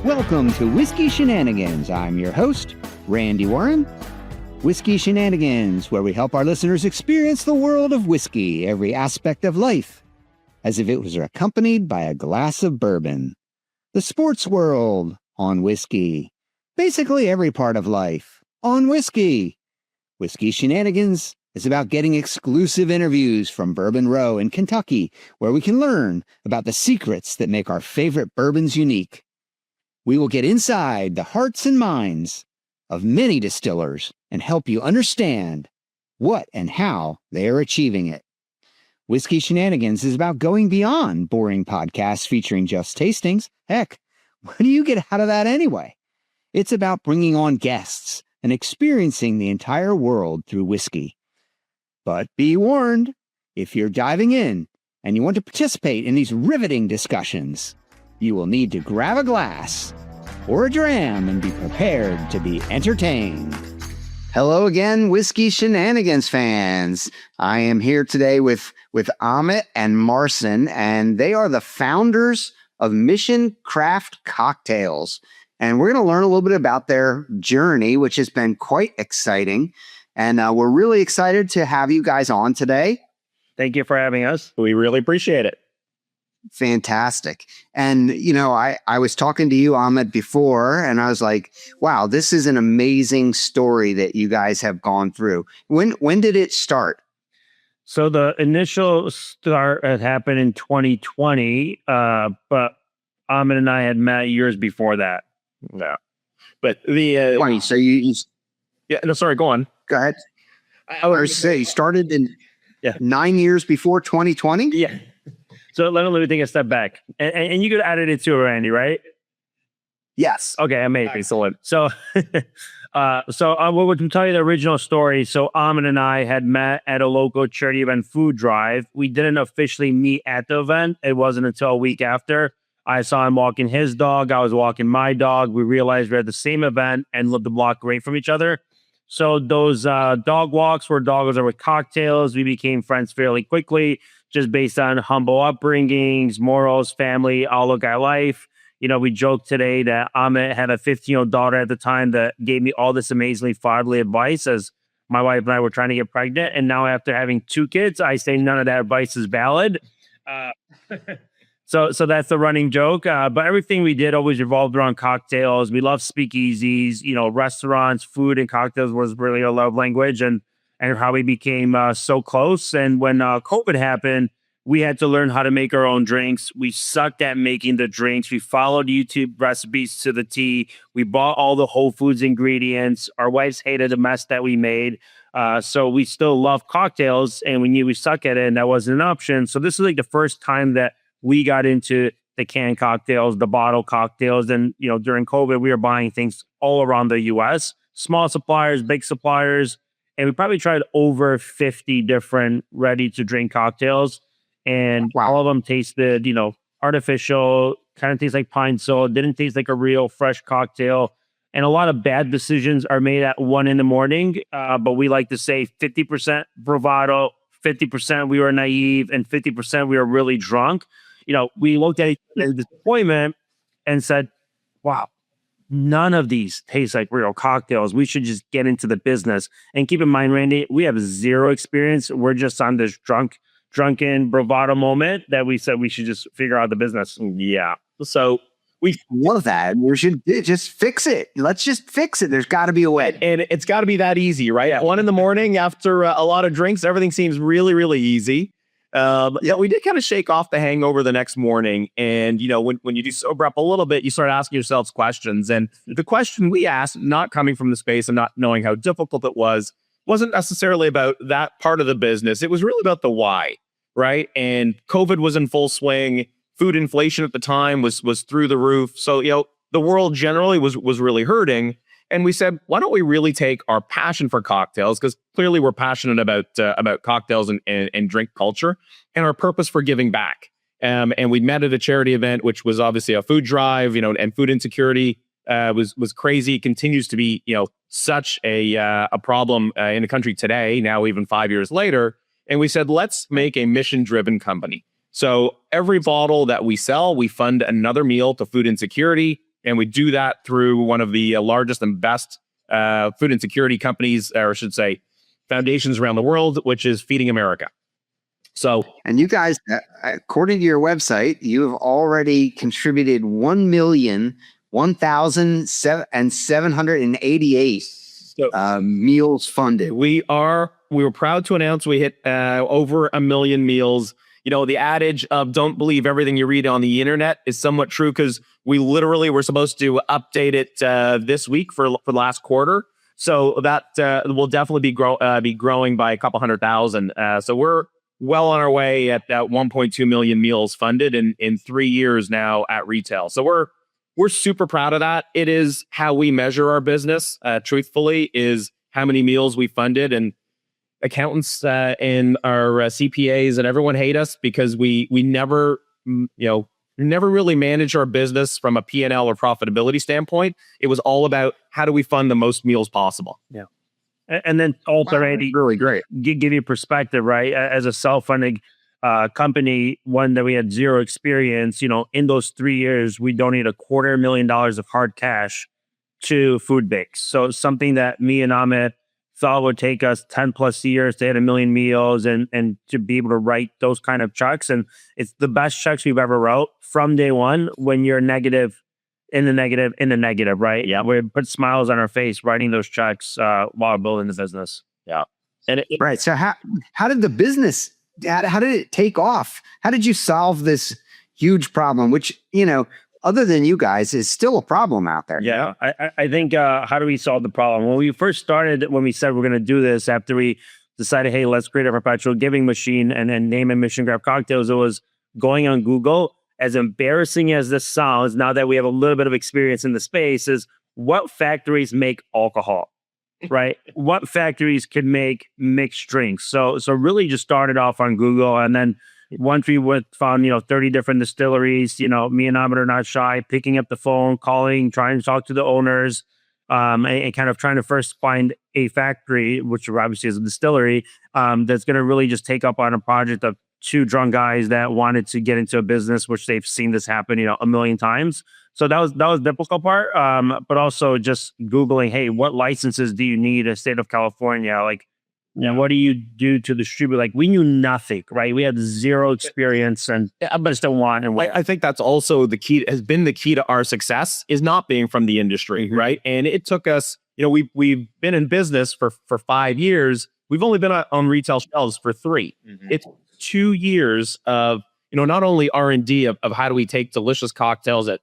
Welcome to Whiskey Shenanigans. I'm your host, Randy Warren. Whiskey Shenanigans, where we help our listeners experience the world of whiskey, every aspect of life, as if it was accompanied by a glass of bourbon. The sports world on whiskey. Basically every part of life on whiskey. Whiskey Shenanigans is about getting exclusive interviews from Bourbon Row in Kentucky, where we can learn about the secrets that make our favorite bourbons unique. We will get inside the hearts and minds of many distillers and help you understand what and how they are achieving it. Whiskey Shenanigans is about going beyond boring podcasts featuring just tastings. Heck, what do you get out of that anyway? It's about bringing on guests and experiencing the entire world through whiskey. But be warned, if you're diving in and you want to participate in these riveting discussions, you will need to grab a glass or a dram and be prepared to be entertained. Hello again, Whiskey Shenanigans fans. I am here today with Amit and Marcin, and they are the founders of Mission Craft Cocktails. And we're going to learn a little bit about their journey, which has been quite exciting. And we're really excited to have you guys on today. Thank you for having us. We really appreciate it. Fantastic. And, you know, I was talking to you, Amit, before, and I was like, wow, this is an amazing story that you guys have gone through. When did it start? So the initial start had happened in 2020, but Amit and I had met years before that. No. But the... Wait, so you Yeah, no, sorry, go on. Go ahead. I was say you started in 9 years before 2020? Yeah. So let me take a step back. And you could add it to Randy, right? Yes. Okay, amazing. Excellent. So we'll tell you the original story. So Amit and I had met at a local charity event food drive. We didn't officially meet at the event. It wasn't until a week after. I saw him walking his dog. I was walking my dog. We realized we were at the same event and lived a block away from each other. So those dog walks were doggos with cocktails. We became friends fairly quickly, just based on humble upbringings, morals, family, outlook at life. You know, we joked today that Amit had a 15-year-old daughter at the time that gave me all this amazingly fatherly advice as my wife and I were trying to get pregnant. And now after having 2 kids, I say none of that advice is valid. So that's the running joke. But everything we did always revolved around cocktails. We love speakeasies, you know, restaurants, food and cocktails was really our love language and how we became so close. And when COVID happened, we had to learn how to make our own drinks. We sucked at making the drinks. We followed YouTube recipes to the T. We bought all the Whole Foods ingredients. Our wives hated the mess that we made. So we still love cocktails and we knew we suck at it and that wasn't an option. So this is like the first time that we got into the canned cocktails, the bottle cocktails. And, you know, during COVID, we were buying things all around the US, small suppliers, big suppliers. And we probably tried over 50 different ready-to-drink cocktails. And all of them tasted, you know, artificial, kind of tastes like pine sol, didn't taste like a real fresh cocktail. And a lot of bad decisions are made at 1 a.m. But we like to say 50% bravado, 50% we were naive, and 50% we were really drunk. You know, we looked at each other in disappointment and said, wow, none of these taste like real cocktails. We should just get into the business. And keep in mind, Randy, we have 0 experience. We're just on this drunken bravado moment that we said we should just figure out the business. Yeah. So we love that. We should just fix it. Let's just fix it. There's got to be a way. And it's got to be that easy, right? At 1 a.m. after a lot of drinks, everything seems really, really easy. Yeah, we did kind of shake off the hangover the next morning. And, you know, when you do sober up a little bit, you start asking yourselves questions. And the question we asked, not coming from the space and not knowing how difficult it wasn't necessarily about that part of the business. It was really about the why, right? And COVID was in full swing. Food inflation at the time was through the roof. So, you know, the world generally was really hurting. And we said, why don't we really take our passion for cocktails, because clearly we're passionate about cocktails and drink culture, and our purpose for giving back. And we met at a charity event, which was obviously a food drive, you know, and food insecurity was crazy. It continues to be, you know, such a problem in the country today, now even 5 years later. And we said, let's make a mission-driven company. So every bottle that we sell, we fund another meal to food insecurity. And we do that through one of the largest and best food insecurity companies, or I should say, foundations around the world, which is Feeding America. So, and you guys, according to your website, you have already contributed 1,001,788 meals funded. We were proud to announce we hit over 1 million meals. You know, the adage of don't believe everything you read on the internet is somewhat true, because we literally were supposed to update it this week for the last quarter. So that will definitely be growing by a couple 100,000. So we're well on our way at that 1.2 million meals funded in 3 years now at retail. So we're super proud of that. It is how we measure our business, truthfully, is how many meals we funded. And accountants and our CPAs and everyone hate us because we never, never really manage our business from a P&L or profitability standpoint. It was all about how do we fund the most meals possible. Yeah. And then also, Randy, really great. Give you perspective, right? As a self-funding company, one that we had zero experience, in those 3 years, we donated $250,000 of hard cash to food banks. So something that me and Amit thought would take us 10 plus years to hit 1 million meals and to be able to write those kind of checks. And it's the best checks we've ever wrote from day one when you're negative, right? Yeah. We put smiles on our face writing those checks while building the business. Yeah. And right. So how did the business, how did it take off? How did you solve this huge problem, which, other than you guys, is still a problem out there? Yeah. I think, how do we solve the problem? When we first started, when we said we're going to do this, after we decided, hey, let's create a perpetual giving machine and then name it Mission Grab Cocktails, it was going on Google. As embarrassing as this sounds, now that we have a little bit of experience in the space, is what factories make alcohol, right? What factories can make mixed drinks? So really just started off on Google. And then once we found, 30 different distilleries, me and Amit are not shy, picking up the phone, calling, trying to talk to the owners, and kind of trying to first find a factory, which obviously is a distillery, that's going to really just take up on a project of 2 drunk guys that wanted to get into a business, which they've seen this happen, 1 million times. So that was the difficult part. But also just Googling, hey, what licenses do you need in the state of California? Like, what do you do to distribute? Like, we knew nothing, right? We had zero experience, but still want. And I think that's also has been the key to our success, is not being from the industry, Mm-hmm. right? And it took us, we've been in business for 5 years. We've only been on retail shelves for 3. Mm-hmm. It's 2 years of, not only R&D of how do we take delicious cocktails that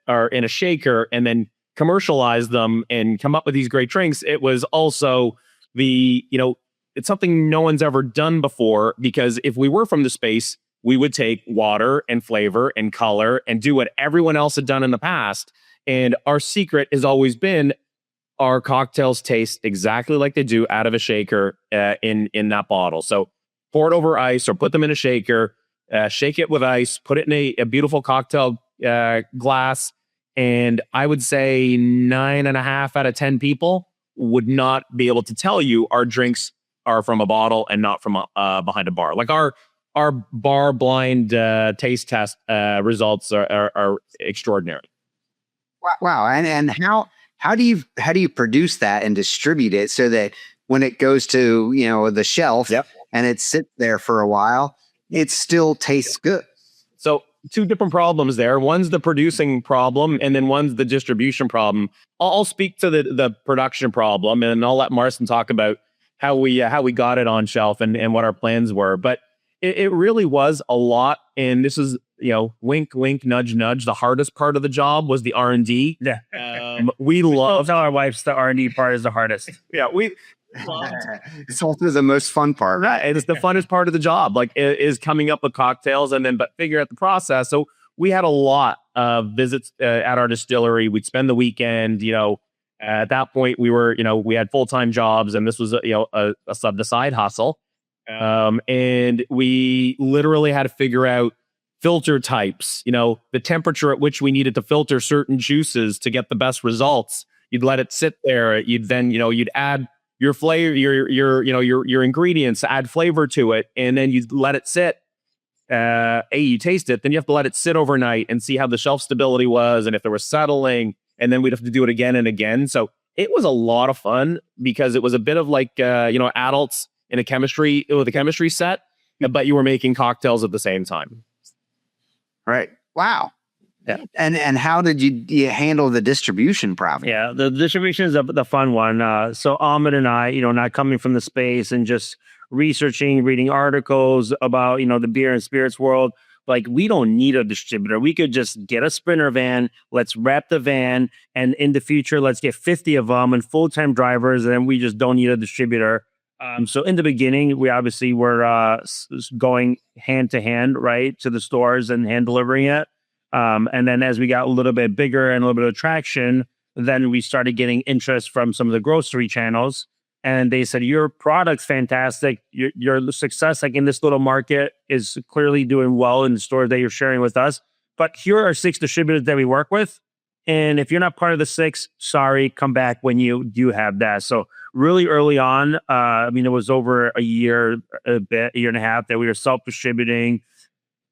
are in a shaker and then commercialize them and come up with these great drinks. It was also it's something no one's ever done before, because if we were from the space, we would take water and flavor and color and do what everyone else had done in the past. And our secret has always been our cocktails taste exactly like they do out of a shaker in that bottle. So pour it over ice or put them in a shaker, shake it with ice, put it in a beautiful cocktail glass. And I would say 9.5 out of 10 people would not be able to tell you our drinks are from a bottle and not from behind a bar. Like our bar blind taste test results are extraordinary. Wow. And how do you produce that and distribute it so that when it goes to, the shelf, yep, and it sits there for a while, it still tastes good? So 2 different problems there. One's the producing problem, and then one's the distribution problem. I'll speak to the production problem, and I'll let Marcin talk about how we got it on shelf and what our plans were. But it really was a lot. And this is, wink, wink, nudge, nudge. The hardest part of the job was the R&D. Yeah. We love. Tell our wives the R&D part is the hardest. Yeah, It's also the most fun part. Right. It's the funnest part of the job, like is coming up with cocktails but figure out the process. So we had a lot of visits at our distillery. We'd spend the weekend, at that point we were, we had full-time jobs, and this was, the side hustle. And we literally had to figure out filter types, the temperature at which we needed to filter certain juices to get the best results. You'd let it sit there. You'd then, you'd add your flavor, your ingredients, add flavor to it, and then you let it sit. you taste it, then you have to let it sit overnight and see how the shelf stability was and if there was settling, and then we'd have to do it again and again. So it was a lot of fun because it was a bit of like adults in a chemistry with a chemistry set, but you were making cocktails at the same time. Right. Wow. Yeah. And how did you handle the distribution problem? Yeah, the distribution is the fun one. So Amit and I, not coming from the space and just researching, reading articles about, the beer and spirits world, like we don't need a distributor. We could just get a Sprinter van, let's wrap the van, and in the future, let's get 50 of them and full-time drivers, and then we just don't need a distributor. So in the beginning, we obviously were going hand to hand, right, to the stores and hand delivering it. And then as we got a little bit bigger and a little bit of traction, then we started getting interest from some of the grocery channels. And they said, your product's fantastic. Your success, like in this little market, is clearly doing well in the stores that you're sharing with us. But here are 6 distributors that we work with. And if you're not part of the 6, sorry, come back when you do have that. So really early on, it was over a year and a half that we were self-distributing,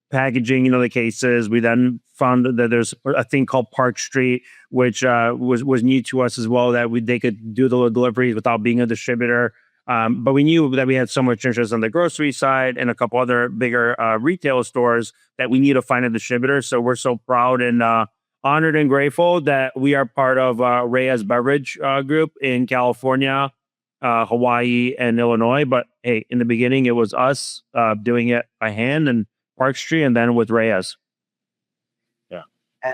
packaging, the cases. We then found that there's a thing called Park Street, which was new to us as well, that they could do the deliveries without being a distributor. But we knew that we had so much interest on the grocery side and a couple other bigger retail stores that we need to find a distributor. So we're so proud and honored and grateful that we are part of Reyes Beverage Group in California, Hawaii, and Illinois. But hey, in the beginning, it was us doing it by hand and Park Street, and then with Reyes. Yeah.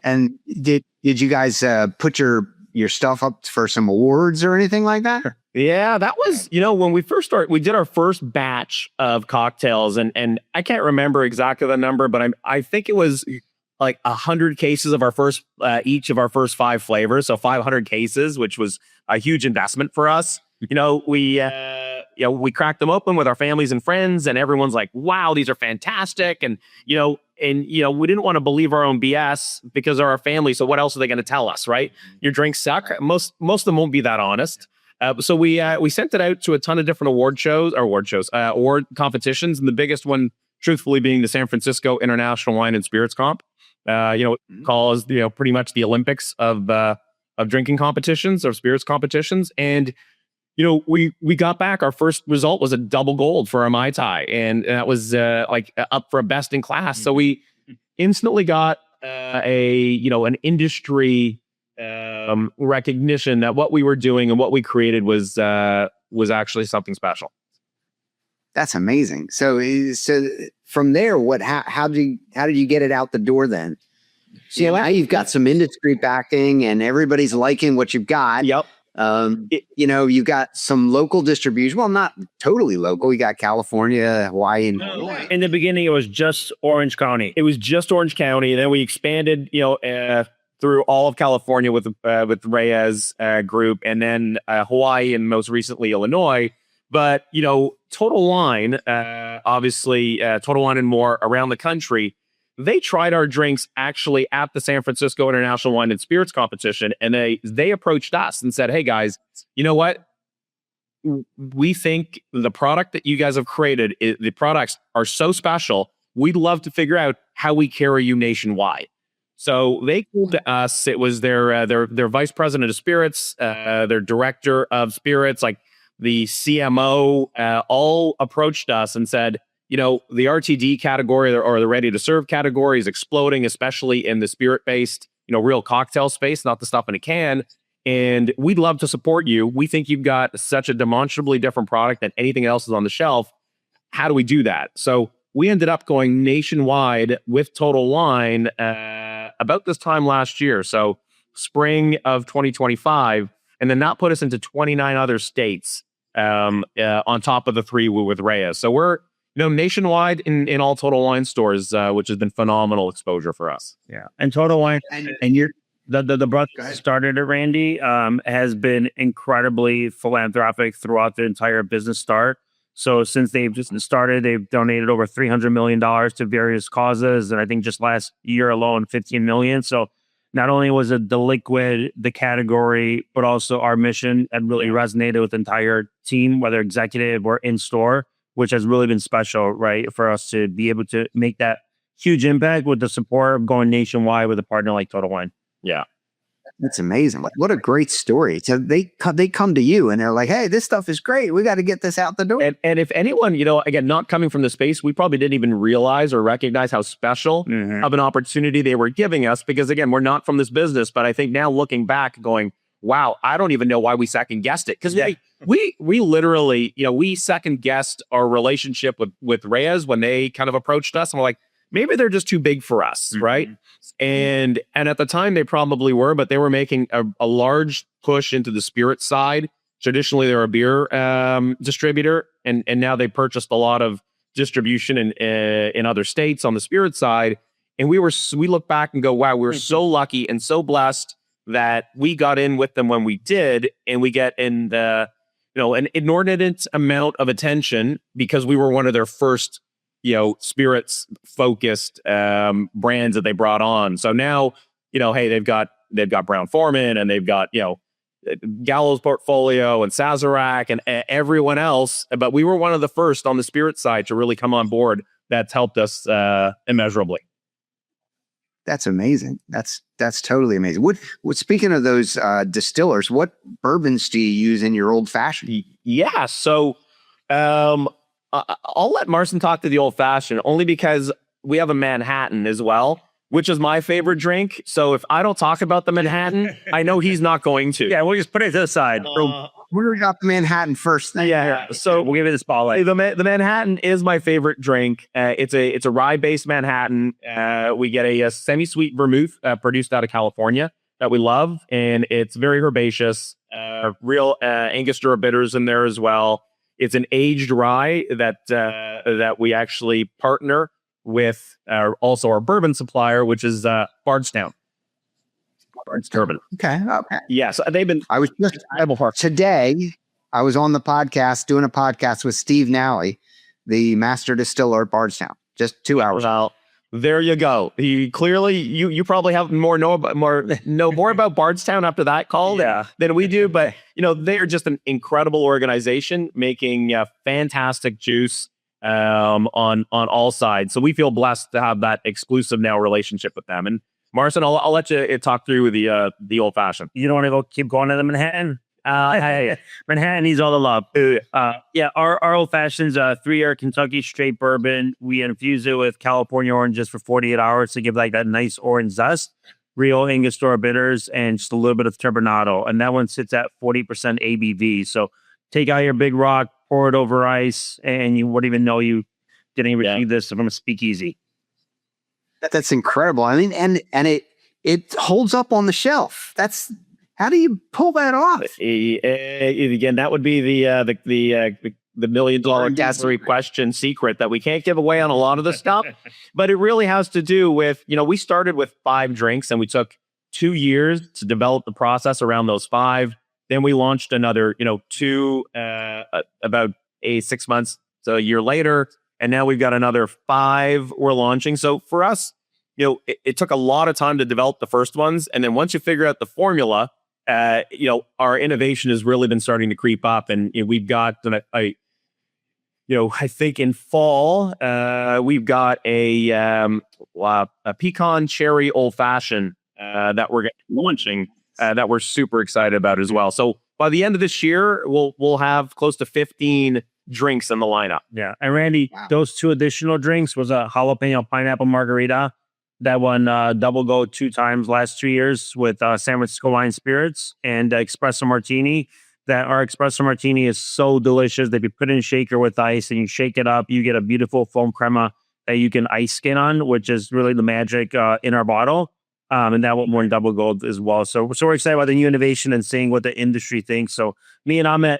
And did you guys put your stuff up for some awards or anything like that? Yeah, that was, when we first started, we did our first batch of cocktails, and I can't remember exactly the number, but I think it was like 100 cases of our first, each of our first 5 flavors. So 500 cases, which was a huge investment for us. We cracked them open with our families and friends, and everyone's like, wow, these are fantastic. And, we didn't want to believe our own BS because of our family. So what else are they going to tell us, right? Your drinks suck. Most of them won't be that honest. So we sent it out to a ton of different award competitions. And the biggest one, truthfully, being the San Francisco International Wine and Spirits Comp, calls, pretty much the Olympics of drinking competitions or spirits competitions. And, we got back, our first result was a double gold for our Mai Tai. And that was up for a best in class. So we instantly got an industry recognition that what we were doing and what we created was actually something special. That's amazing. So from there, how did you get it out the door then? So now you've got some industry backing and everybody's liking what you've got. Yep. You've got some local distribution. Well, not totally local. You got California, Hawaii, and Illinois. In the beginning, it was just Orange County. It was just Orange County. And then we expanded, through all of California with Reyes Group, and then Hawaii, and most recently Illinois. But, Total Wine, obviously, Total Wine and more around the country, they tried our drinks actually at the San Francisco International Wine and Spirits Competition. And they approached us and said, hey, guys, you know what? We think the product that you guys have created, the products are so special. We'd love to figure out how we carry you nationwide. So they came to us. It was their vice president of spirits, their director of spirits, like the CMO, all approached us and said, the RTD category or the ready to serve category is exploding, especially in the spirit-based, real cocktail space, not the stuff in a can. And we'd love to support you. We think you've got such a demonstrably different product than anything else is on the shelf. How do we do that? So we ended up going nationwide with Total Wine about this time last year. So spring of 2025, and then that put us into 29 other states on top of the 3 with Reyes. So we're nationwide in all Total Wine stores, which has been phenomenal exposure for us. Yeah, and Total Wine, and you're the brother started it, Randy, has been incredibly philanthropic throughout the entire business start. So since they've just started, they've donated over $300 million to various causes, and I think just last year alone, $15 million. So not only was it the liquid, the category, but also our mission had really resonated with the entire team, whether executive or in store. which has really been special, right? For us to be able to make that huge impact with the support of going nationwide with a partner like Total Wine. Yeah. That's amazing. What a great story. So they come to you and they're like, hey, this stuff is great. We got to get this out the door. And if anyone, again, not coming from the space, we probably didn't even realize or recognize how special of an opportunity they were giving us, because again, we're not from this business. But I think now looking back going, wow, I don't even know why we second guessed it. Because we literally, we second guessed our relationship with Reyes when they kind of approached us, and we're like, maybe they're just too big for us, right? And at the time they probably were, but they were making a large push into the spirit side. Traditionally, they're a beer distributor, and now they purchased a lot of distribution in other states on the spirit side. And we look back and go, wow, we were so lucky and so blessed that we got in with them when we did, and we get in the an inordinate amount of attention because we were one of their first spirits focused brands that they brought on. So now, hey, they've got Brown-Forman, and they've got, Gallows portfolio and Sazerac and everyone else. But we were one of the first on the spirit side to really come on board. That's helped us immeasurably. That's amazing. That's totally amazing. What speaking of those distillers, what bourbons do you use in your old fashioned? Yeah. So, I'll let Marcin talk to the old fashioned, only because we have a Manhattan as well, which is my favorite drink. So if I don't talk about the Manhattan, I know he's not going to. Yeah, we'll just put it to the side. We got the Manhattan first. Yeah. So we'll give it the spotlight. The Manhattan is my favorite drink. It's a rye-based Manhattan. We get a semi-sweet vermouth produced out of California that we love, and it's very herbaceous. Real Angostura bitters in there as well. It's an aged rye that we actually partner with also our bourbon supplier, which is Bardstown. Bardstown. Okay. Yeah. So they've been. I was just today. I was on the podcast doing a podcast with Steve Nally, the master distiller at Bardstown. Just 2 hours. Well, there you go. You probably have more know more about Bardstown after that call than we do. But they are just an incredible organization making fantastic juice on all sides. So we feel blessed to have that exclusive now relationship with them. And Marcin, I'll let you talk through the old fashioned. You don't want to keep going to the Manhattan? Manhattan needs all the love. Our old fashioned's 3-year Kentucky straight bourbon. We infuse it with California oranges for 48 hours to give like that nice orange zest. Real Angostura bitters and just a little bit of turbinado. And that one sits at 40% ABV. So take out your big rock, pour it over ice, and you wouldn't even know you didn't receive this from a speakeasy. That's incredible. I mean, and it holds up on the shelf. How do you pull that off? Again, that would be the $1 million gassery question secret that we can't give away on a lot of the stuff. But it really has to do with, we started with 5 drinks, and we took 2 years to develop the process around those 5. Then we launched another, 2 about 6 months, so a year later, and now we've got another 5 we're launching. So for us, it took a lot of time to develop the first ones, and then once you figure out the formula, our innovation has really been starting to creep up, and we've got I think in fall we've got a pecan cherry old fashioned that we're launching that we're super excited about as well. So by the end of this year, we'll have close to 15 drinks in the lineup. Yeah, and Randy, those 2 additional drinks was a jalapeno pineapple margarita. That one double gold 2 times last 2 years with San Francisco Wine Spirits, and espresso martini. That our espresso martini is so delicious that if you put it in a shaker with ice and you shake it up, you get a beautiful foam crema that you can ice skin on, which is really the magic in our bottle. And that one more in double gold as well. So we're excited about the new innovation and seeing what the industry thinks. So me and Amit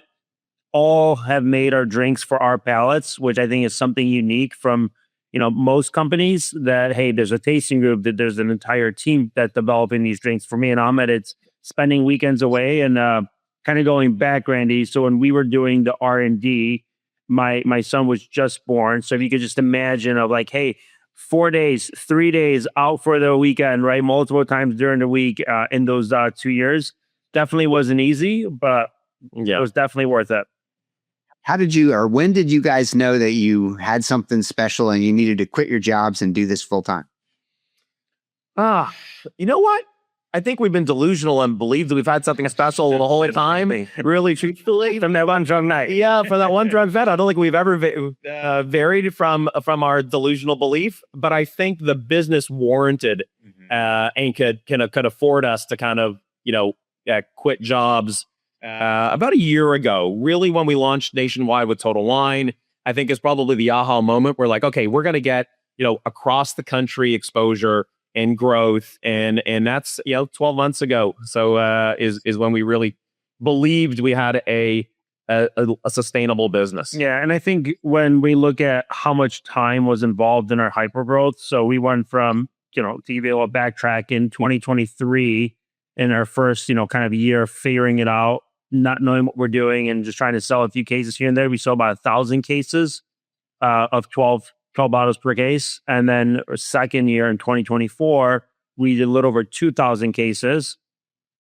all have made our drinks for our palates, which I think is something unique from most companies. That hey, there's a tasting group, that there's an entire team that's developing these drinks. For me and Amit, it's spending weekends away and kind of going back, Randy. So when we were doing the R&D, my son was just born. So if you could just imagine of like, hey, 4 days, 3 days out for the weekend, right? Multiple times during the week in those 2 years. Definitely wasn't easy, but it was definitely worth it. how did you, or when did you guys know that you had something special and you needed to quit your jobs and do this full time? You know what? I think we've been delusional and believed that we've had something special the whole time. Really, truthfully, From that one drug night. yeah, for that one drug vet, I don't think we've ever varied from our delusional belief. But I think the business warranted and could afford us to kind of quit jobs about a year ago. Really, when we launched nationwide with Total Wine, I think is probably the aha moment. We're like, okay, we're going to get across the country exposure and growth, and that's 12 months ago. So is when we really believed we had a sustainable business. Yeah, and I think when we look at how much time was involved in our hypergrowth, so we went from to be able to backtrack in 2023 in our first kind of year figuring it out, not knowing what we're doing, and just trying to sell a few cases here and there. We sold about 1,000 cases of 12 bottles per case. And then our second year in 2024, we did a little over 2,000 cases.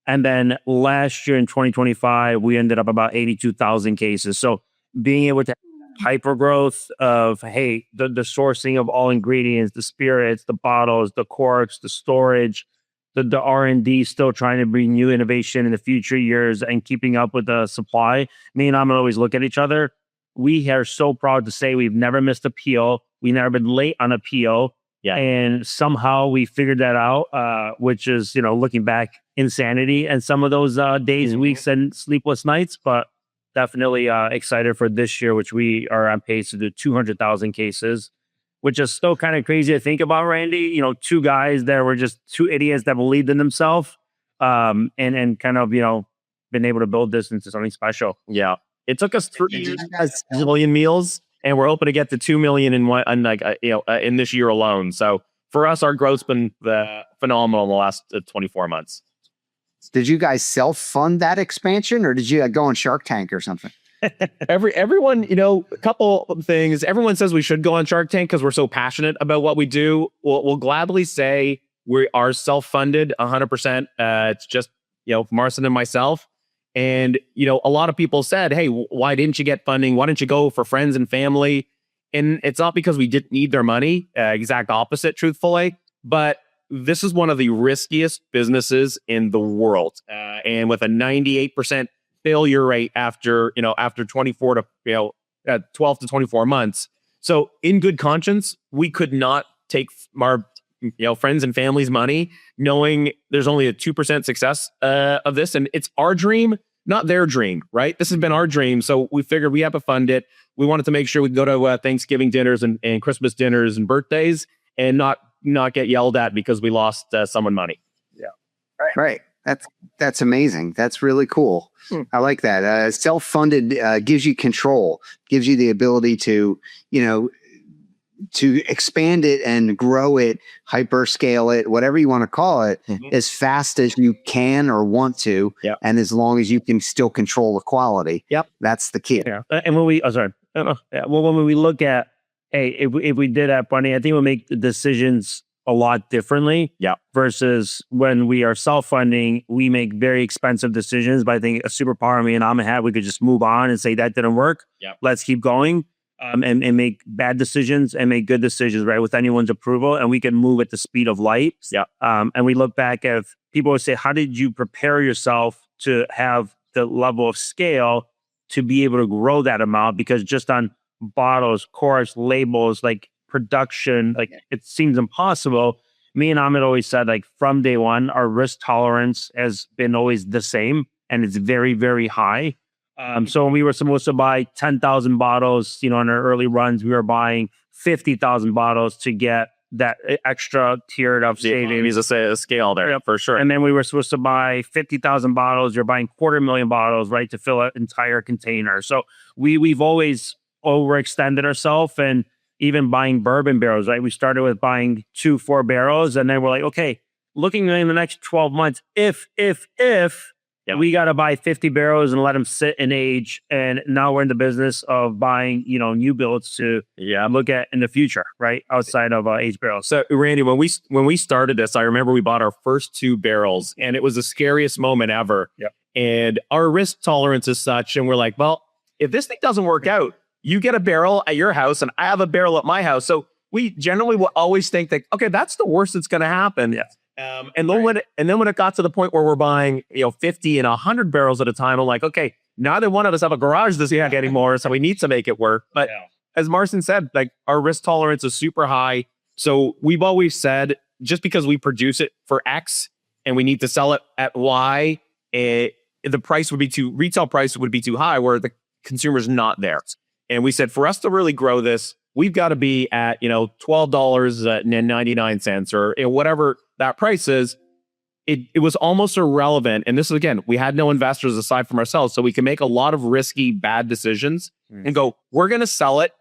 And then last year in 2025, we ended up about 82,000 cases. So being able to hyper growth of, hey, the sourcing of all ingredients, the spirits, the bottles, the corks, the storage, the R&D, still trying to bring new innovation in the future years and keeping up with the supply. Me and Amit always look at each other. We are so proud to say we've never missed a PO. We've never been late on a PO. Yeah. And somehow we figured that out, which is, looking back, insanity. And some of those days, weeks, and sleepless nights, but definitely excited for this year, which we are on pace to do 200,000 cases, which is still kind of crazy to think about, Randy. Two guys that were just two idiots that believed in themselves and kind of, been able to build this into something special. Yeah. It took us 3 years to million meals, and we're hoping to get to 2 million in this year alone. So for us, our growth's been phenomenal in the last 24 months. Did you guys self-fund that expansion, or did you go on Shark Tank or something? Everyone, a couple of things. Everyone says we should go on Shark Tank because we're so passionate about what we do. We'll gladly say we are self-funded 100%. It's just, Marcin and myself. And, a lot of people said, hey, why didn't you get funding? Why didn't you go for friends and family? And it's not because we didn't need their money, exact opposite, truthfully. But this is one of the riskiest businesses in the world. And with a 98% failure rate after 24 to 12 to 24 months. So in good conscience, we could not take our friends and family's money, knowing there's only a 2% success of this. And it's our dream, not their dream, right? This has been our dream. So we figured we have to fund it. We wanted to make sure we could go to Thanksgiving dinners and Christmas dinners and birthdays and not get yelled at because we lost someone money. Yeah. Right. That's amazing. That's really cool. I like that. Self-funded gives you control, gives you the ability to, to expand it and grow it, hyperscale it, whatever you want to call it, as fast as you can or want to. Yep. And as long as you can still control the quality. Yep. That's the key. Yeah. And when we, when we look at, hey, if we did have funding, I think we'll make the decisions a lot differently. Yeah. Versus when we are self-funding, we make very expensive decisions. But I think a superpower me and Amit had, we could just move on and say that didn't work. Yeah. Let's keep going. And make bad decisions and make good decisions, right, with anyone's approval. And we can move at the speed of light. Yeah. And we look back at, people would say, how did you prepare yourself to have the level of scale to be able to grow that amount? Because just on bottles, corks, labels, like production, like it seems impossible. Me and Amit always said, like, from day one, our risk tolerance has been always the same, and it's very, very high. So when we were supposed to buy 10,000 bottles, in our early runs, we were buying 50,000 bottles to get that extra tiered of savings. There's a scale there, Yep. for sure. And then we were supposed to buy 50,000 bottles. You're buying 250,000 bottles, right, to fill an entire container. So we've always overextended ourselves, and even buying bourbon barrels, right? We started with buying 4 barrels, and then we're like, okay, looking in the next 12 months, if we got to buy 50 barrels and let them sit and age. And now we're in the business of buying, new builds to look at in the future, right? Outside of aged barrels. So Randy, when we started this, I remember we bought our first 2 barrels, and it was the scariest moment ever. Yep. And our risk tolerance is such, and we're like, well, if this thing doesn't work out, you get a barrel at your house and I have a barrel at my house. So we generally will always think that, okay, that's the worst that's going to happen. Yeah. And then when it got to the point where we're buying, 50 and 100 barrels at a time, I'm like, okay, neither one of us have a garage this week anymore, so we need to make it work. But as Marcin said, like our risk tolerance is super high. So we've always said, just because we produce it for X and we need to sell it at Y, the retail price would be too high where the consumer's not there. And we said, for us to really grow this, we've got to be at, $12.99 or whatever that price is. It was almost irrelevant. And this is, again, we had no investors aside from ourselves. So we can make a lot of risky, bad decisions and go, we're going to sell it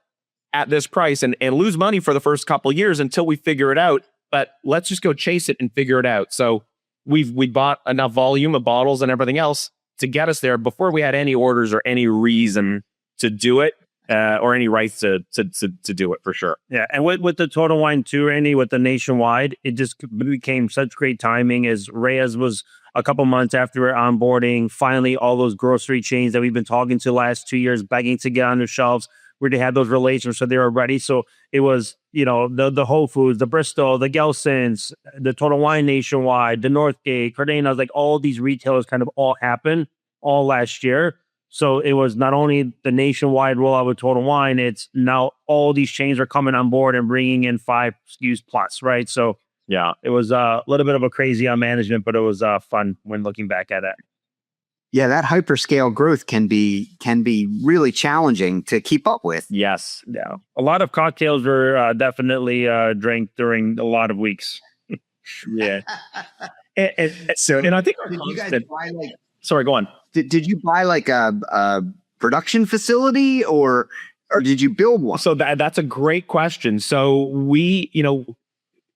at this price and lose money for the first couple of years until we figure it out. But let's just go chase it and figure it out. So we bought enough volume of bottles and everything else to get us there before we had any orders or any reason to do it. Or any rights to do it for sure. Yeah, and with the Total Wine too, Randy, with the nationwide, it just became such great timing as Reyes was a couple months after onboarding. Finally, all those grocery chains that we've been talking to the last 2 years begging to get on their shelves, where they had those relations, so they were ready. So it was, the Whole Foods, the Bristol, the Gelson's, the Total Wine nationwide, the Northgate, Cardenas, like all these retailers kind of all happened all last year. So it was not only the nationwide rollout with Total Wine, it's now all these chains are coming on board and bringing in 5 SKUs plus, right? So yeah, it was a little bit of a crazy on management, but it was fun when looking back at it. Yeah, that hyperscale growth can be really challenging to keep up with. Yes, yeah. A lot of cocktails were definitely drank during a lot of weeks. Yeah. and I think did you guys buy sorry, go on. Did you buy like a production facility or did you build one? So that's a great question. So we,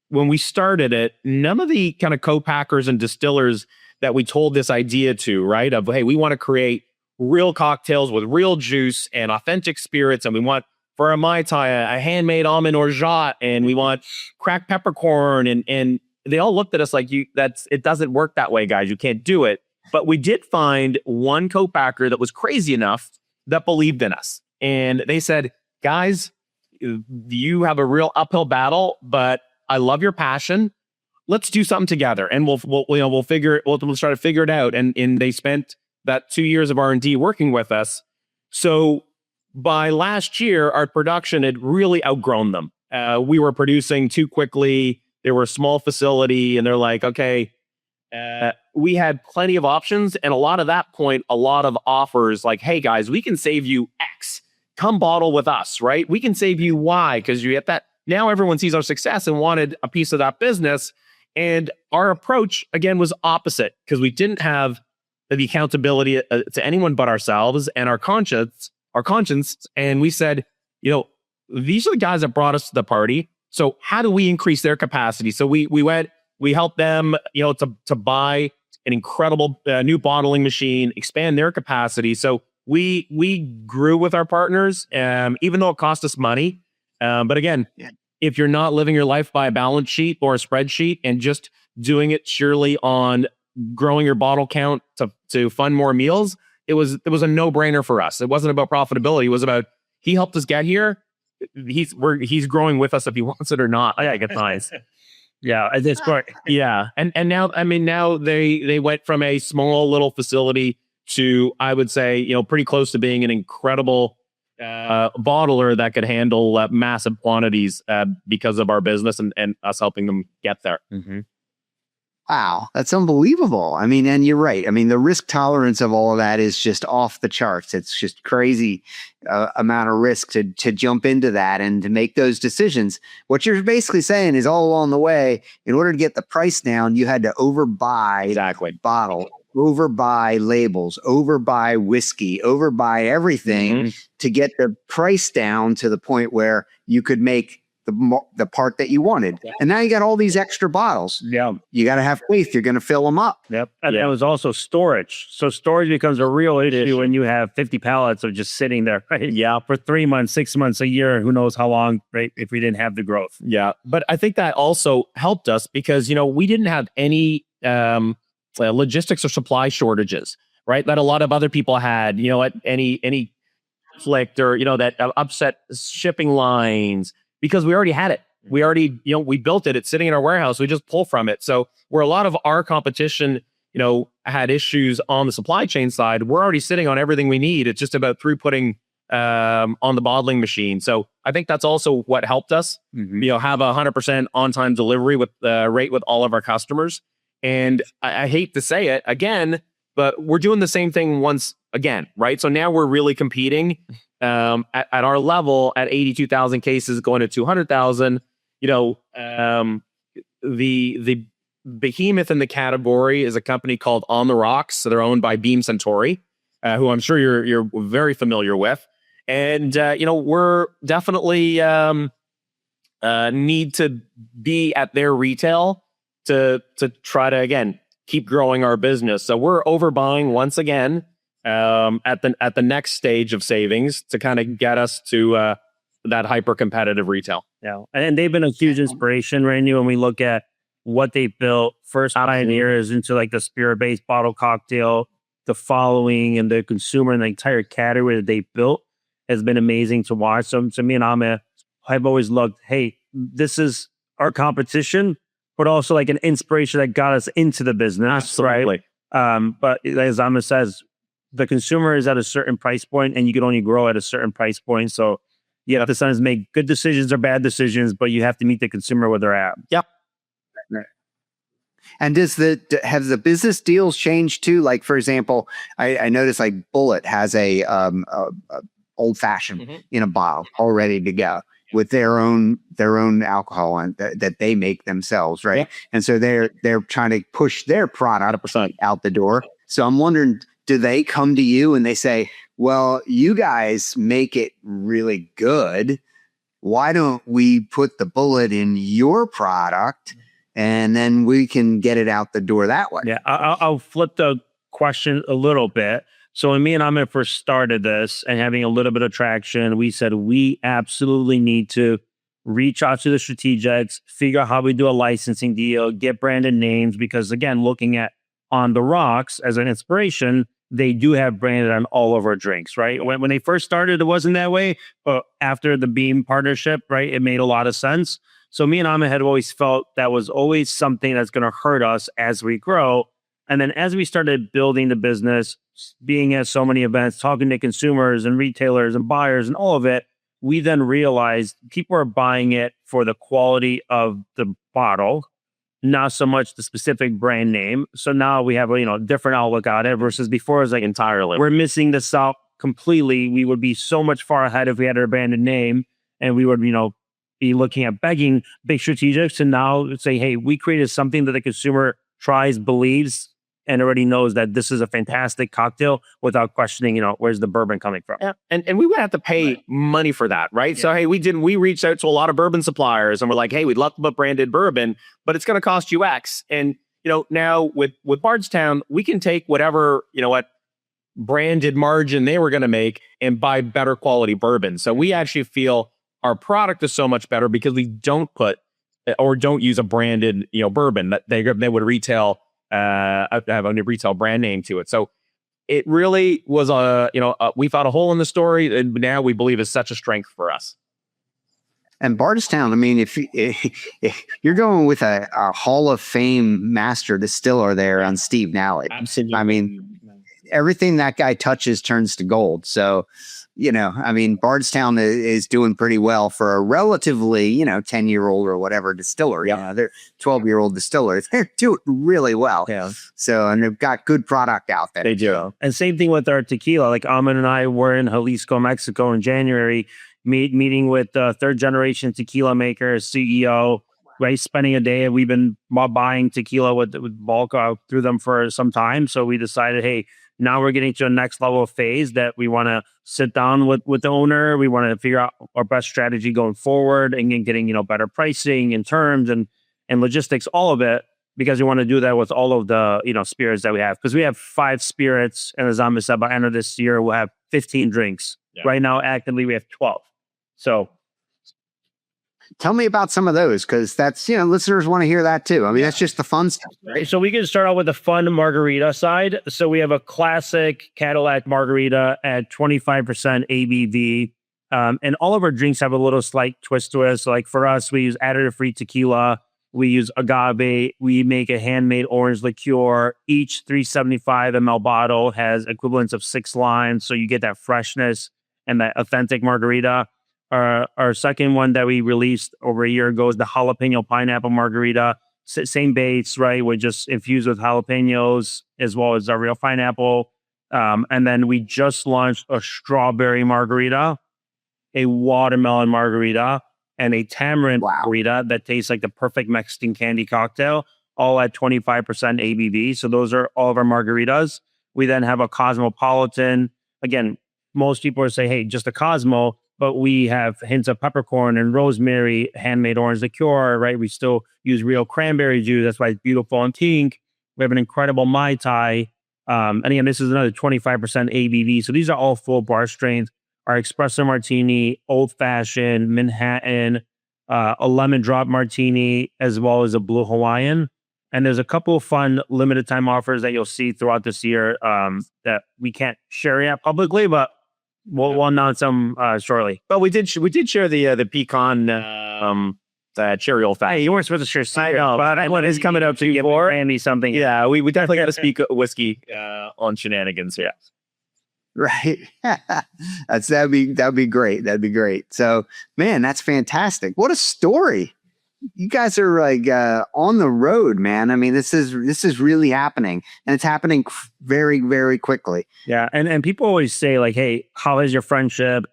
when we started it, none of the kind of co-packers and distillers that we told this idea to, right? Of, hey, we want to create real cocktails with real juice and authentic spirits. And we want for a Mai Tai, a handmade almond orgeat, and we want cracked peppercorn. And they all looked at us like, it doesn't work that way, guys. You can't do it. But we did find one co-packer that was crazy enough that believed in us. And they said, guys, you have a real uphill battle, but I love your passion. Let's do something together. And we'll try to figure it out. And they spent that 2 years of R&D working with us. So by last year, our production had really outgrown them. We were producing too quickly. They were a small facility and they're like, okay, we had plenty of options, and a lot of offers like, hey guys, we can save you X. Come bottle with us, right? We can save you Y because you get that. Now everyone sees our success and wanted a piece of that business. And our approach, again, was opposite because we didn't have the accountability to anyone but ourselves and our conscience. And we said, these are the guys that brought us to the party. So how do we increase their capacity? So we helped them, to buy an incredible new bottling machine, expand their capacity. So we grew with our partners, even though it cost us money. But again, if you're not living your life by a balance sheet or a spreadsheet and just doing it surely on growing your bottle count to fund more meals, it was a no-brainer for us. It wasn't about profitability. It was about, he helped us get here. He's growing with us if he wants it or not. I get nice. Yeah, at this point. Yeah. And now, now they went from a small little facility to, I would say, pretty close to being an incredible bottler that could handle massive quantities because of our business and us helping them get there. Mm-hmm. Wow, that's unbelievable. And you're right. The risk tolerance of all of that is just off the charts. It's just crazy amount of risk to jump into that and to make those decisions. What you're basically saying is all along the way, in order to get the price down, you had to overbuy bottle, overbuy labels, overbuy whiskey, overbuy everything to get the price down to the point where you could make the part that you wanted. And now you got all these extra bottles. Yeah. You got to have faith. You're going to fill them up. Yep. And it was also storage. So storage becomes a real issue when you have 50 pallets of just sitting there, right? Yeah. For 3 months, 6 months, a year, who knows how long, right? If we didn't have the growth. Yeah. But I think that also helped us because, we didn't have any logistics or supply shortages, right? That a lot of other people had, at any conflict or, that upset shipping lines because we already had it. We already, we built it. It's sitting in our warehouse. We just pull from it. So where a lot of our competition, had issues on the supply chain side, we're already sitting on everything we need. It's just about throughputting on the bottling machine. So I think that's also what helped us, have 100% on-time delivery with rate with all of our customers. And I hate to say it again, but we're doing the same thing once again, right? So now we're really competing at our level at 82,000 cases going to 200,000. The behemoth in the category is a company called On the Rocks. So they're owned by Beam Suntory, who I'm sure you're very familiar with. And, we're definitely need to be at their retail to try to, again, keep growing our business. So we're overbuying once again at the next stage of savings to kind of get us to that hyper competitive retail. Yeah. And they've been a huge inspiration, Randy, when we look at what they built. First pioneers into like the spirit-based bottle cocktail, the following and the consumer and the entire category that they built has been amazing to watch. So me and Amit have always looked, hey, this is our competition, but also like an inspiration that got us into the business. Absolutely. Right? But as Amit says, the consumer is at a certain price point and you can only grow at a certain price point. So you have to sometimes make good decisions or bad decisions, but you have to meet the consumer where they're at. Yep. And have the business deals changed too? Like, for example, I noticed like Bullet has a old fashioned in a bottle all ready to go with their own alcohol on that they make themselves, right? Yeah. And so they're trying to push their product 100% out the door. So I'm wondering, do they come to you and they say, well, you guys make it really good. Why don't we put the Bullet in your product and then we can get it out the door that way? Yeah, I'll flip the question a little bit. So when me and Amit first started this and having a little bit of traction, we said we absolutely need to reach out to the strategics, figure out how we do a licensing deal, get branded names, because again, looking at On the Rocks as an inspiration, they do have branded on all of our drinks, right? When they first started, it wasn't that way, but after the Beam partnership, right, it made a lot of sense. So me and Amit had always felt that was always something that's going to hurt us as we grow. And then as we started building the business, being at so many events, talking to consumers and retailers and buyers and all of it, we then realized people are buying it for the quality of the bottle, not so much the specific brand name. So now we have a different outlook on it versus before. It's like entirely we're missing this out completely. We would be so much far ahead if we had our branded name, and we would be looking at begging big strategics to now say, hey, we created something that the consumer tries, believes, and already knows that this is a fantastic cocktail without questioning, where's the bourbon coming from? Yeah. And we would have to pay money for that, right? Yeah. So, hey, we reached out to a lot of bourbon suppliers and we're like, hey, we'd love to put branded bourbon, but it's going to cost you X. And, now with Bardstown, we can take whatever, branded margin they were going to make and buy better quality bourbon. So we actually feel our product is so much better because we don't put or don't use a branded, bourbon that they would retail, have a new retail brand name to it. So it really was we found a hole in the story, and now we believe is such a strength for us. And Bardstown, I mean, if you're going with a Hall of Fame master distiller there on Steve Nally, absolutely. I mean, everything that guy touches turns to gold. So, Bardstown is doing pretty well for a relatively, 10-year-old or whatever distillery. Yeah. They're 12-year-old distillers. They're doing really well. Yeah. So, and they've got good product out there. They do. And same thing with our tequila. Like Amit and I were in Jalisco, Mexico in January, meeting with the third generation tequila maker, CEO, right? Spending a day. We've been buying tequila with bulk through them for some time. So we decided, hey, now we're getting to a next level of phase that we want to sit down with the owner. We want to figure out our best strategy going forward and getting, better pricing and terms and logistics, all of it, because we want to do that with all of the, spirits that we have. Because we have 5 spirits. And as Amit said, by the end of this year, we'll have 15 drinks. Yeah. Right now, actively, we have 12. So Tell me about some of those, because that's, listeners want to hear that too. I mean, that's just the fun stuff, right? So we can start out with the fun margarita side. So we have a classic Cadillac margarita at 25% ABV. And all of our drinks have a little slight twist to it. So like for us, we use additive-free tequila. We use agave. We make a handmade orange liqueur. Each 375 ml bottle has equivalents of 6 limes. So you get that freshness and that authentic margarita. Our second one that we released over a year ago is the jalapeno pineapple margarita. Same base, right? We're just infused with jalapenos as well as our real pineapple. And then we just launched a strawberry margarita, a watermelon margarita, and a tamarind margarita that tastes like the perfect Mexican candy cocktail, all at 25% ABV. So those are all of our margaritas. We then have a cosmopolitan. Again, most people say, hey, just a Cosmo, but we have hints of peppercorn and rosemary, handmade orange liqueur, right? We still use real cranberry juice. That's why it's beautiful and pink. We have an incredible Mai Tai. And again, this is another 25% ABV. So these are all full bar strains. Our espresso martini, old fashioned, Manhattan, a lemon drop martini, as well as a blue Hawaiian. And there's a couple of fun limited time offers that you'll see throughout this year that we can't share yet publicly, but we'll announce them shortly. But we did share the pecan the cherry old fashioned. Hey, you weren't supposed to share secret, but what is coming up to give Randy something? Yeah, we definitely got to speak whiskey on shenanigans. Yeah. Right. that'd be great. That'd be great. So, man, that's fantastic. What a story. You guys are like on the road, man. I mean, this is really happening, and it's happening very, very quickly. Yeah. And people always say like, hey, how has your friendship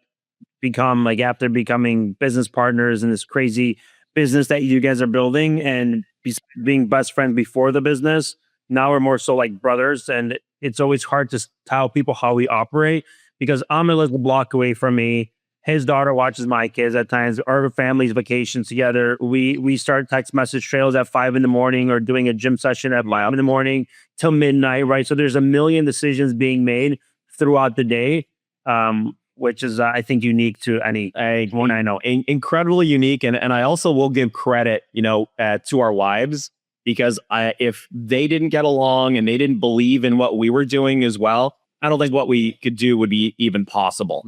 become like after becoming business partners in this crazy business that you guys are building, and being best friends before the business? Now we're more so like brothers, and it's always hard to tell people how we operate because Amit lives a block away from me. His daughter watches my kids at times. Our families vacation together. We start text message trails at 5 a.m. or doing a gym session at 5 a.m. till midnight, right? So there's a million decisions being made throughout the day, which is, I think, unique to anyone I know. Incredibly unique. And I also will give credit, to our wives, because if they didn't get along and they didn't believe in what we were doing as well, I don't think what we could do would be even possible.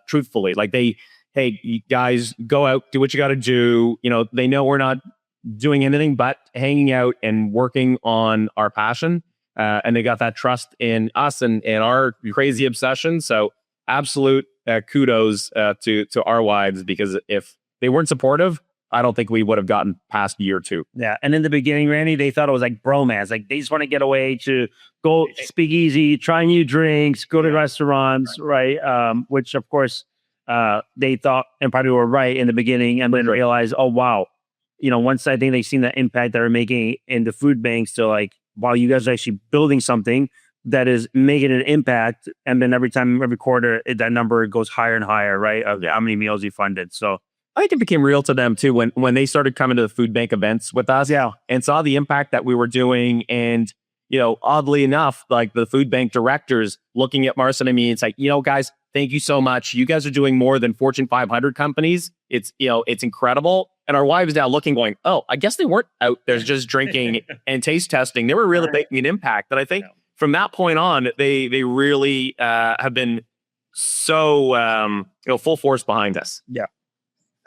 Truthfully, like hey, you guys go out, do what you got to do. They know we're not doing anything but hanging out and working on our passion. And they got that trust in us and our crazy obsession. So absolute kudos to our wives, because if they weren't supportive, I don't think we would have gotten past year 2. Yeah. And in the beginning, Randy, they thought it was like bromance. Like they just want to get away to go speak easy, try new drinks, go to restaurants, right? Which of course they thought and probably were right in the beginning, and then realized, oh, wow. Once I think they've seen the impact that we're making in the food banks, to like, wow, you guys are actually building something that is making an impact. And then every quarter, that number goes higher and higher, right? Of how many meals you funded. So I think it became real to them too when they started coming to the food bank events with us, and saw the impact that we were doing. And oddly enough, like the food bank directors looking at Marcin and me, it's like, guys, thank you so much. You guys are doing more than Fortune 500 companies. It's incredible. And our wives now looking, going, oh, I guess they weren't out there just drinking and taste testing. They were really making an impact. And I think from that point on, they really have been so full force behind us. Yeah.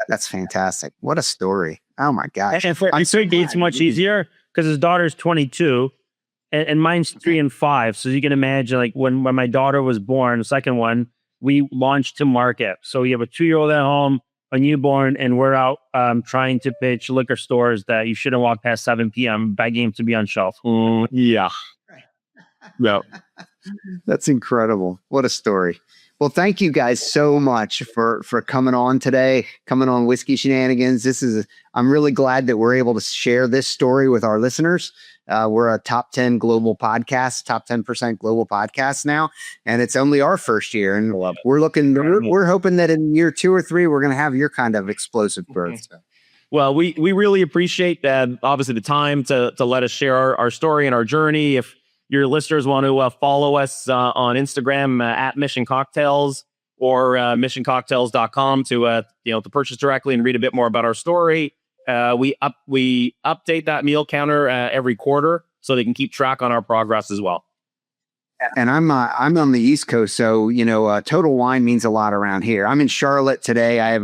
That's fantastic. What a story. Oh my gosh. And for it's much easier because his daughter's 22 and mine's 3 and 5. So you can imagine, like when my daughter was born, the second one, we launched to market. So we have a 2-year-old at home, a newborn, and we're out trying to pitch liquor stores that you shouldn't walk past 7 p.m. begging them to be on shelf. Yeah. No. That's incredible. What a story. Well, thank you guys so much for coming on today, coming on Whiskey Shenanigans. I'm really glad that we're able to share this story with our listeners. We're a top 10 global podcast, top 10% global podcast now, and it's only our first year. And we're hoping that in year 2 or 3, we're going to have your kind of explosive growth. So. Well, we really appreciate that. Obviously, the time to let us share our story and our journey. If your listeners want to follow us on Instagram at Mission Cocktails, or missioncocktails.com to to purchase directly and read a bit more about our story. We update that meal counter every quarter so they can keep track on our progress as well. And I'm on the East Coast, so Total Wine means a lot around here. I'm in Charlotte today. I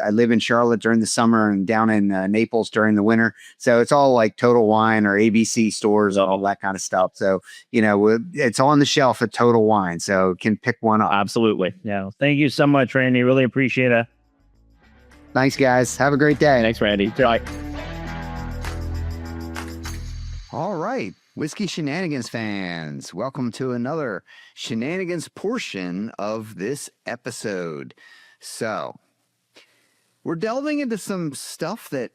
live in Charlotte during the summer and down in Naples during the winter. So it's all like Total Wine or ABC stores, all that kind of stuff. So it's on the shelf at Total Wine, so can pick one up. Absolutely. Yeah. Thank you so much, Randy. Really appreciate it. Thanks, guys. Have a great day. Thanks, Randy. Bye. All right. Whiskey Shenanigans fans, welcome to another shenanigans portion of this episode. So, we're delving into some stuff that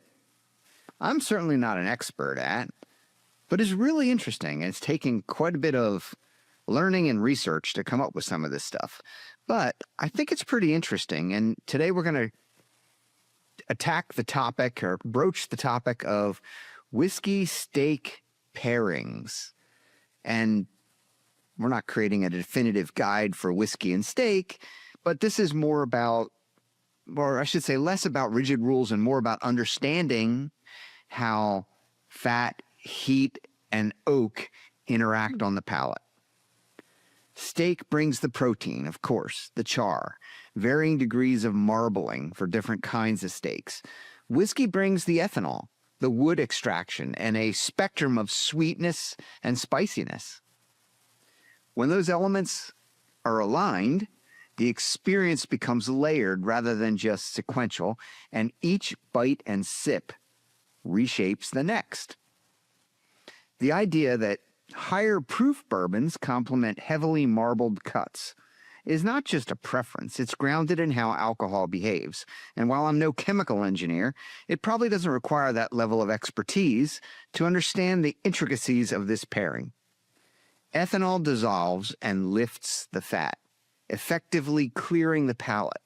I'm certainly not an expert at, but is really interesting. And it's taking quite a bit of learning and research to come up with some of this stuff. But I think it's pretty interesting. And today we're going to attack the topic or broach the topic of whiskey steak pairings. And we're not creating a definitive guide for whiskey and steak, but this is more about, or I should say less about rigid rules and more about understanding how fat, heat, and oak interact on the palate. Steak brings the protein, of course, the char, varying degrees of marbling for different kinds of steaks. Whiskey brings the ethanol, the wood extraction, and a spectrum of sweetness and spiciness. When those elements are aligned, the experience becomes layered rather than just sequential, and each bite and sip reshapes the next. The idea that higher proof bourbons complement heavily marbled cuts is not just a preference, it's grounded in how alcohol behaves. And while I'm no chemical engineer, it probably doesn't require that level of expertise to understand the intricacies of this pairing. Ethanol dissolves and lifts the fat, effectively clearing the palate.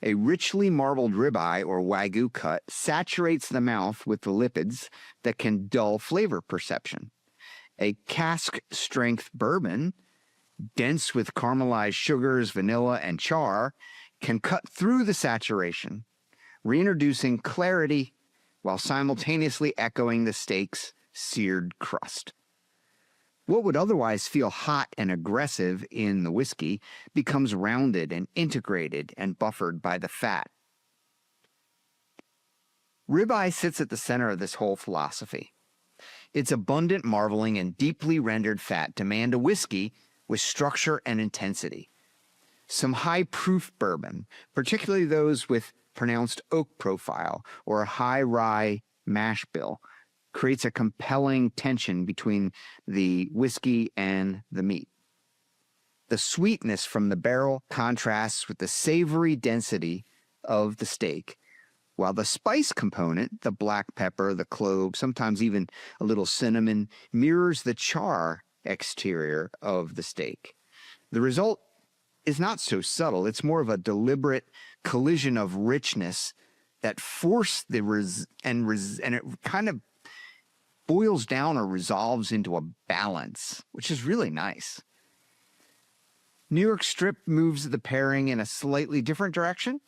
A richly marbled ribeye or Wagyu cut saturates the mouth with the lipids that can dull flavor perception. A cask-strength bourbon, dense with caramelized sugars, vanilla, and char, can cut through the saturation, reintroducing clarity while simultaneously echoing the steak's seared crust. What would otherwise feel hot and aggressive in the whiskey becomes rounded and integrated and buffered by the fat. Ribeye sits at the center of this whole philosophy. Its abundant marbling and deeply rendered fat demand a whiskey with structure and intensity. Some high-proof bourbon, particularly those with pronounced oak profile or a high rye mash bill, creates a compelling tension between the whiskey and the meat. The sweetness from the barrel contrasts with the savory density of the steak, while the spice component, the black pepper, the clove, sometimes even a little cinnamon, mirrors the char exterior of the steak. The result is not so subtle. It's more of a deliberate collision of richness that force the and it kind of boils down or resolves into a balance, which is really nice. New York Strip moves the pairing in a slightly different direction.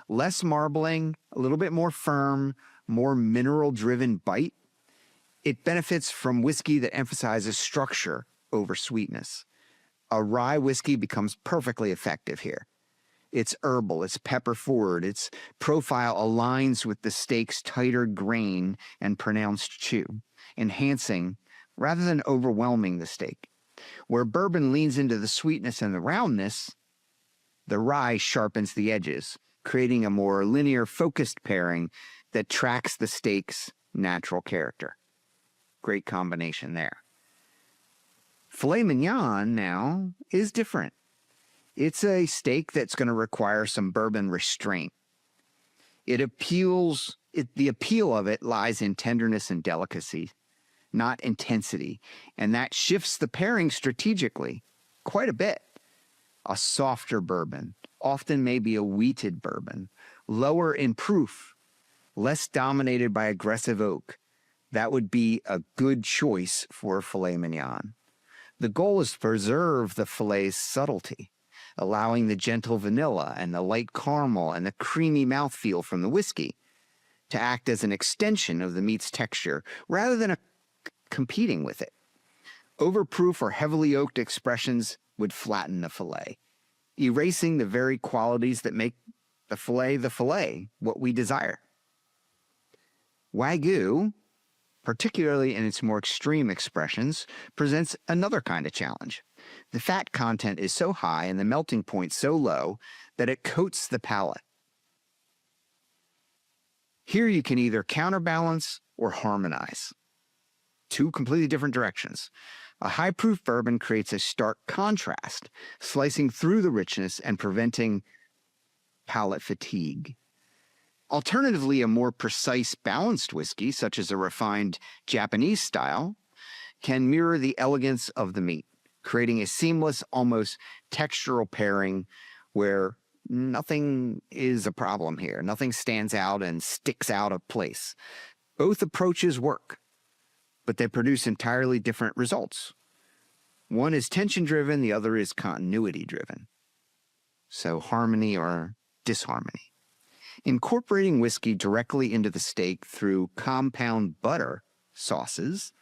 Less marbling, a little bit more firm, more mineral-driven bite. It benefits from whiskey that emphasizes structure over sweetness. A rye whiskey becomes perfectly effective here. It's herbal, it's pepper-forward, its profile aligns with the steak's tighter grain and pronounced chew, enhancing rather than overwhelming the steak. Where bourbon leans into the sweetness and the roundness, the rye sharpens the edges, creating a more linear, focused pairing that tracks the steak's natural character. Great combination there. Filet mignon now is different. It's a steak that's going to require some bourbon restraint. The appeal of it lies in tenderness and delicacy, not intensity, and that shifts the pairing strategically quite a bit. A softer bourbon, often maybe a wheated bourbon, lower in proof, less dominated by aggressive oak. That would be a good choice for filet mignon. The goal is to preserve the filet's subtlety, allowing the gentle vanilla and the light caramel and the creamy mouthfeel from the whiskey to act as an extension of the meat's texture rather than competing with it. Overproof or heavily oaked expressions would flatten the filet, erasing the very qualities that make the filet, what we desire. Wagyu, particularly in its more extreme expressions, presents another kind of challenge. The fat content is so high and the melting point so low that it coats the palate. Here you can either counterbalance or harmonize. Two completely different directions. A high-proof bourbon creates a stark contrast, slicing through the richness and preventing palate fatigue. Alternatively, a more precise, balanced whiskey, such as a refined Japanese style, can mirror the elegance of the meat, creating a seamless, almost textural pairing where nothing is a problem here. Nothing stands out and sticks out of place. Both approaches work, but they produce entirely different results. One is tension-driven, the other is continuity-driven. So harmony or disharmony. Incorporating whiskey directly into the steak through compound butter sauces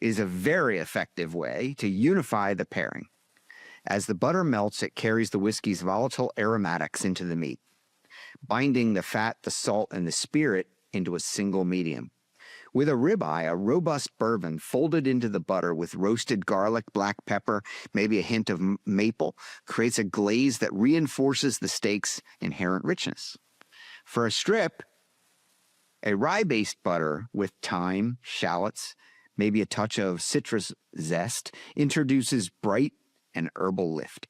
is a very effective way to unify the pairing. As the butter melts, it carries the whiskey's volatile aromatics into the meat, binding the fat, the salt, and the spirit into a single medium. With a ribeye, a robust bourbon folded into the butter with roasted garlic, black pepper, maybe a hint of maple, creates a glaze that reinforces the steak's inherent richness. For a strip, a rye-based butter with thyme, shallots, maybe a touch of citrus zest introduces bright and herbal lift.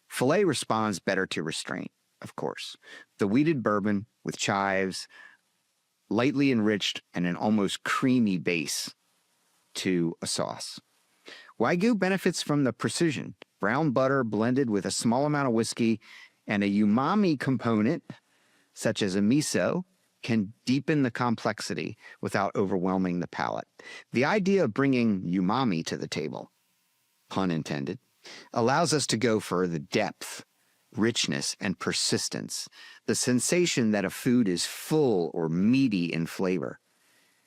Filet responds better to restraint, of course. The wheated bourbon with chives, lightly enriched and an almost creamy base to a sauce. Wagyu benefits from the precision. Brown butter blended with a small amount of whiskey and a umami component, such as a miso, can deepen the complexity without overwhelming the palate. The idea of bringing umami to the table, pun intended, allows us to go for the depth, richness, and persistence, the sensation that a food is full or meaty in flavor.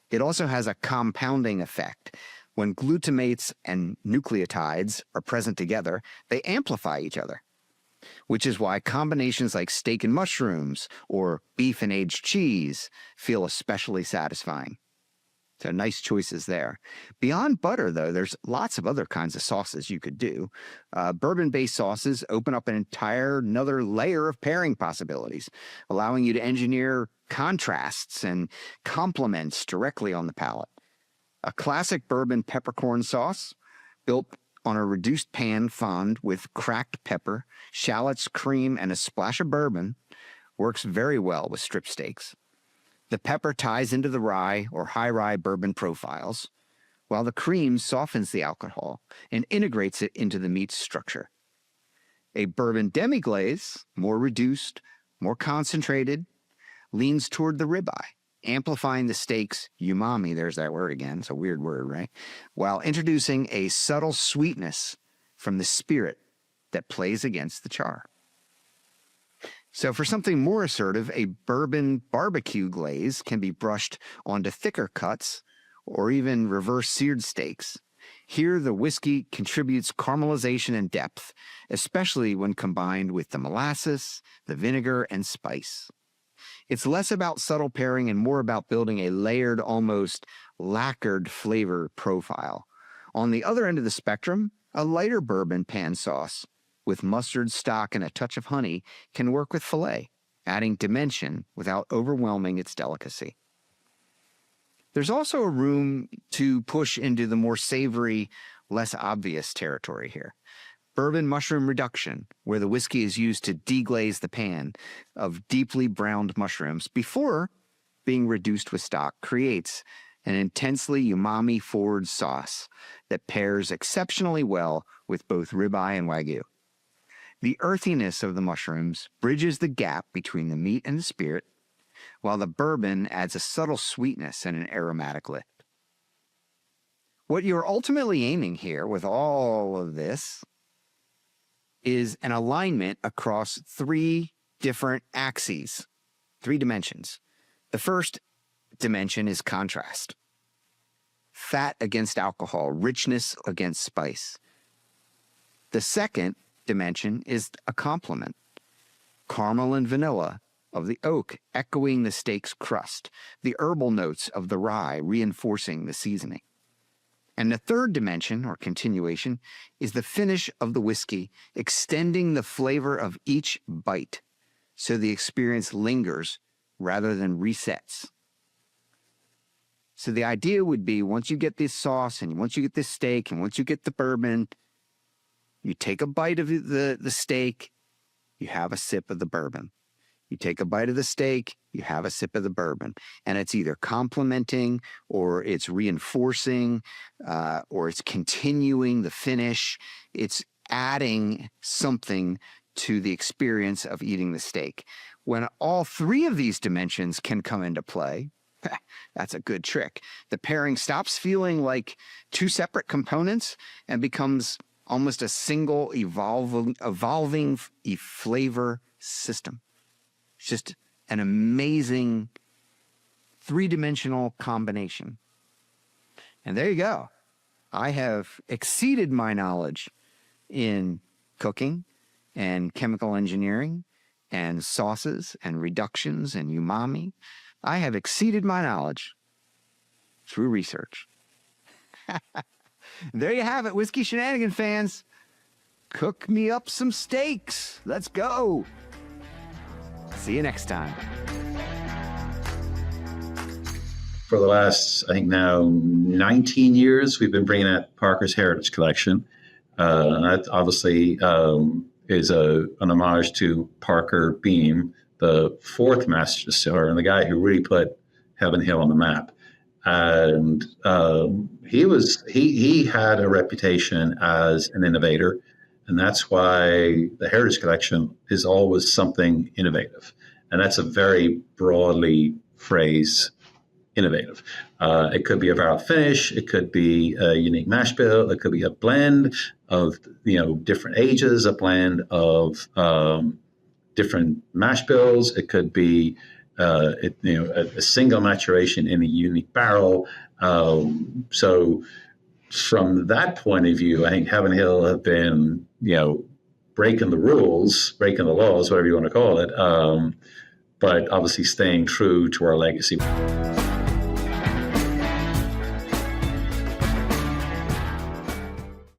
It also has a compounding effect. When glutamates and nucleotides are present together, they amplify each other, which is why combinations like steak and mushrooms or beef and aged cheese feel especially satisfying. So nice choices there. Beyond butter, though, there's lots of other kinds of sauces you could do. Bourbon-based sauces open up another layer of pairing possibilities, allowing you to engineer contrasts and complements directly on the palate. A classic bourbon peppercorn sauce built on a reduced pan fond with cracked pepper, shallots, cream, and a splash of bourbon works very well with strip steaks. The pepper ties into the rye or high rye bourbon profiles, while the cream softens the alcohol and integrates it into the meat's structure. A bourbon demi-glaze, more reduced, more concentrated, leans toward the ribeye, amplifying the steak's umami, there's that word again, it's a weird word, right? While introducing a subtle sweetness from the spirit that plays against the char. So for something more assertive, a bourbon barbecue glaze can be brushed onto thicker cuts or even reverse seared steaks. Here, the whiskey contributes caramelization and depth, especially when combined with the molasses, the vinegar, and spice. It's less about subtle pairing and more about building a layered, almost lacquered flavor profile. On the other end of the spectrum, a lighter bourbon pan sauce with mustard stock and a touch of honey can work with filet, adding dimension without overwhelming its delicacy. There's also a room to push into the more savory, less obvious territory here. Bourbon mushroom reduction, where the whiskey is used to deglaze the pan of deeply browned mushrooms before being reduced with stock, creates an intensely umami-forward sauce that pairs exceptionally well with both ribeye and wagyu. The earthiness of the mushrooms bridges the gap between the meat and the spirit, while the bourbon adds a subtle sweetness and an aromatic lift. What you're ultimately aiming here with all of this is an alignment across 3 different axes, 3 dimensions. The first dimension is contrast. Fat against alcohol, richness against spice. The second dimension is a complement. Caramel and vanilla of the oak echoing the steak's crust, the herbal notes of the rye reinforcing the seasoning. And the third dimension, or continuation, is the finish of the whiskey, extending the flavor of each bite so the experience lingers rather than resets. So the idea would be, once you get this sauce and once you get this steak and once you get the bourbon, you take a bite of the steak, you have a sip of the bourbon. You take a bite of the steak, you have a sip of the bourbon. And it's either complementing or it's reinforcing or it's continuing the finish. It's adding something to the experience of eating the steak. When all 3 of these dimensions can come into play, that's a good trick. The pairing stops feeling like 2 separate components and becomes almost a single evolving flavor system. It's just an amazing 3-dimensional combination. And there you go. I have exceeded my knowledge in cooking and chemical engineering and sauces and reductions and umami. I have exceeded my knowledge through research. There you have it, Whiskey Shenanigan fans. Cook me up some steaks. Let's go. See you next time. For the last, I think now 19 years, we've been bringing out Parker's Heritage Collection. That obviously is an homage to Parker Beam, the 4th master distiller and the guy who really put Heaven Hill on the map. And he had a reputation as an innovator, and that's why the Heritage Collection is always something innovative. And that's a very broadly phrase, innovative. It could be a barrel finish, it could be a unique mash bill, it could be a blend of different ages, a blend of different mash bills, it could be a single maturation in a unique barrel. So from that point of view, I think Heaven Hill have been, breaking the rules, breaking the laws, whatever you want to call it, but obviously staying true to our legacy.